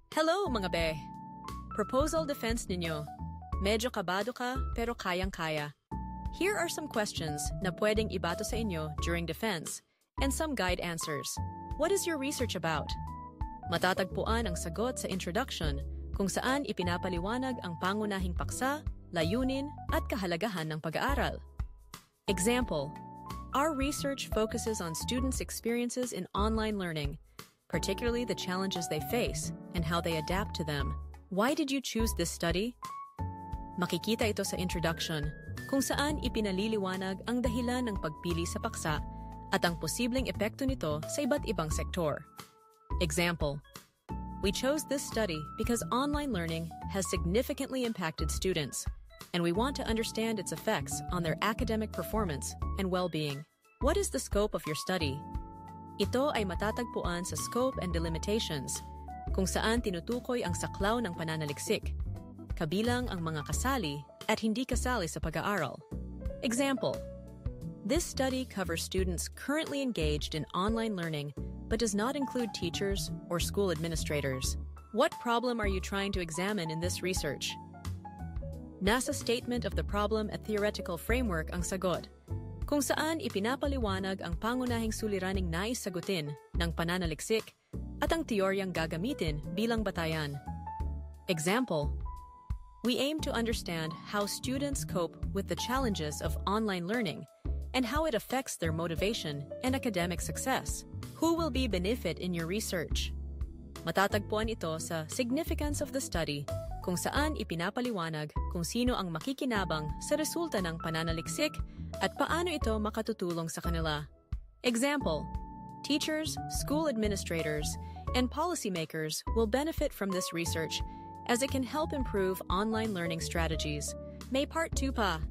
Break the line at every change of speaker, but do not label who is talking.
Hello mga be! Proposal defense ninyo. Medyo kabado ka pero kayang-kaya. Here are some questions na pwedeng ibato sa inyo during defense and some guide answers. What is your research about? Matatagpuan ang sagot sa introduction kung saan ipinapaliwanag ang pangunahing paksa, layunin at kahalagahan ng pag-aaral. Example, our research focuses on students' experiences in online learning, particularly the challenges they face and how they adapt to them. Why did you choose this study? Makikita ito sa introduction, kung saan ipinaliliwanag ang dahilan ng pagpili sa paksa at ang posibleng epekto nito sa iba't ibang sektor. Example, we chose this study because online learning has significantly impacted students, and we want to understand its effects on their academic performance and well-being. What is the scope of your study? Ito ay matatagpuan sa Scope and Delimitations, kung saan tinutukoy ang saklaw ng pananaliksik, kabilang ang mga kasali at hindi kasali sa pag-aaral. Example, this study covers students currently engaged in online learning but does not include teachers or school administrators. What problem are you trying to examine in this research? Nasa statement of the problem at theoretical framework ang sagot, kung saan ipinapaliwanag ang pangunahing suliraning nais sagutin ng pananaliksik at ang teoryang gagamitin bilang batayan. Example, we aim to understand how students cope with the challenges of online learning and how it affects their motivation and academic success. Who will be benefit in your research? Matatagpuan ito sa Significance of the Study, kung saan ipinapaliwanag kung sino ang makikinabang sa resulta ng pananaliksik at paano ito makatutulong sa kanila. Example, teachers, school administrators, and policymakers will benefit from this research as it can help improve online learning strategies. May Part 2 pa!